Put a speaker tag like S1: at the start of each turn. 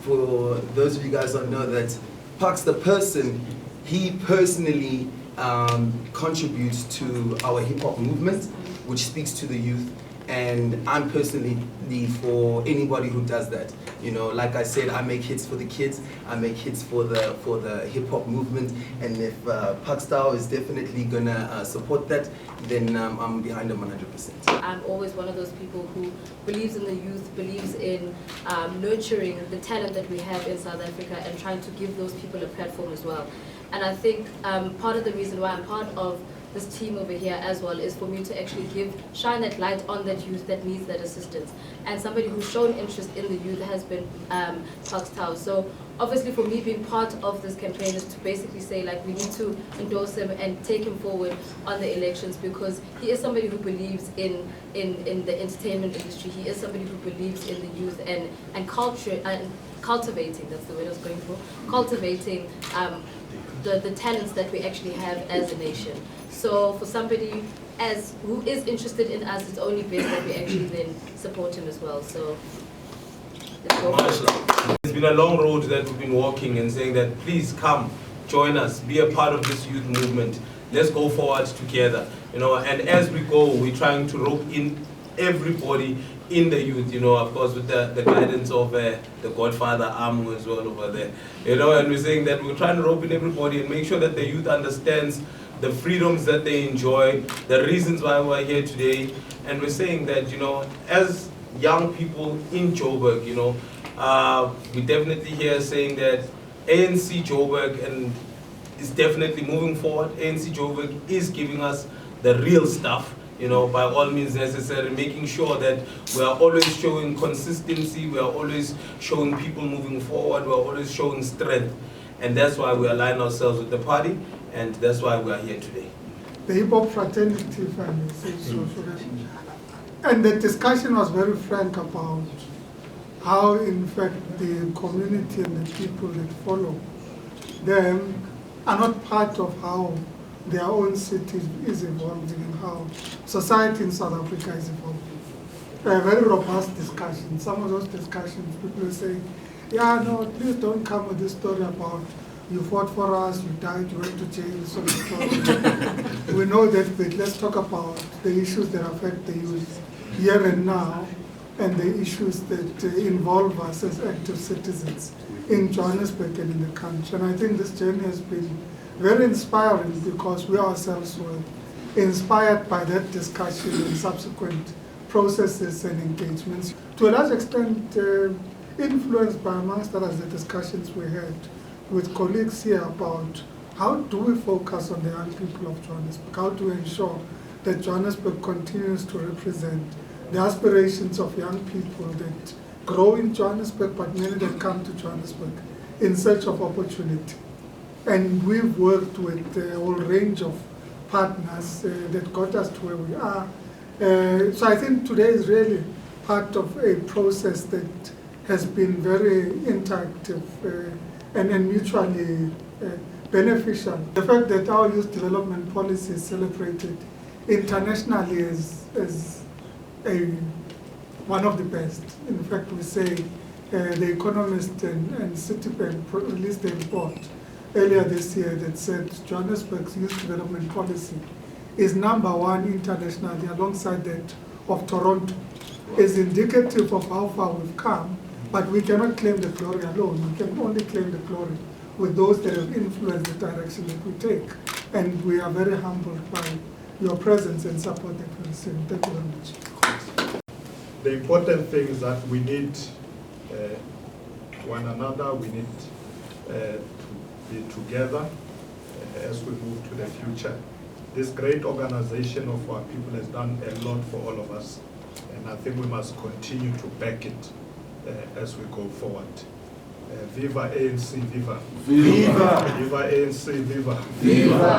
S1: For those of you guys who don't know that Parks the person, he personally contributes to our hip hop movement, which speaks to the youth. And I'm personally for anybody who does that. You know, like I said, I make hits for the kids, I make hits for the hip hop movement, and if Parks Tau is definitely gonna support that, then I'm behind them 100%.
S2: I'm always one of those people who believes in the youth, believes in nurturing the talent that we have in South Africa and trying to give those people a platform as well. And I think part of the reason why I'm part of this team over here as well is for me to actually shine that light on that youth that needs that assistance. And somebody who's shown interest in the youth has been Parks Tau. So obviously for me being part of this campaign is to basically say like we need to endorse him and take him forward on the elections, because he is somebody who believes in the entertainment industry. He is somebody who believes in the youth and culture and cultivating, that's the word I was going for, cultivating the talents that we actually have as a nation. So for somebody who is interested in us, it's only best that we actually then support him as well. So let's go for it.
S3: It's been a long road that we've been walking and saying that please come, join us, be a part of this youth movement. Let's go forward together. You know, and as we go, we're trying to rope in everybody in the youth, you know, of course with the guidance of the Godfather Amu as well over there. You know, and we're saying that we're trying to rope in everybody and make sure that the youth understands the freedoms that they enjoy, the reasons why we're here today. And we're saying that, you know, as young people in Joburg, you know, we're definitely here saying that ANC Joburg and is definitely moving forward. ANC Joburg is giving us the real stuff, you know, by all means necessary, making sure that we are always showing consistency, we are always showing people moving forward, we are always showing strength. And that's why we align ourselves with the party, and that's why we are here today.
S4: The hip hop fraternity, if I may say so. And the discussion was very frank about how, in fact, the community and the people that follow them are not part of how their own city is evolving and how society in South Africa is evolving. A very robust discussion. Some of those discussions, people will say, yeah, no, please don't come with this story about you fought for us, you died, you went to jail, so we know that, but let's talk about the issues that affect the youth here and now, and the issues that involve us as active citizens in Johannesburg and in the country. And I think this journey has been very inspiring because we ourselves were inspired by that discussion and subsequent processes and engagements. To a large extent, influenced by, amongst others, the discussions we had with colleagues here about how do we focus on the young people of Johannesburg, how do we ensure that Johannesburg continues to represent the aspirations of young people that grow in Johannesburg, but many that come to Johannesburg in search of opportunity. And we've worked with a whole range of partners that got us to where we are. So I think today is really part of a process that has been very interactive and mutually beneficial. The fact that our youth development policy is celebrated internationally as one of the best. In fact, we say The Economist and Citibank released a report earlier this year that said Johannesburg's youth development policy is #1 internationally, alongside that of Toronto, is indicative of how far we've come, but we cannot claim the glory alone. We can only claim the glory with those that have influenced the direction that we take. And we are very humbled by your presence and support that we receive. Thank you very much.
S5: The important thing is that we need one another, we need to be together as we move to the future. This great organization of our people has done a lot for all of us, and I think we must continue to back it as we go forward. Viva ANC, viva! Viva! Viva ANC, viva! Viva!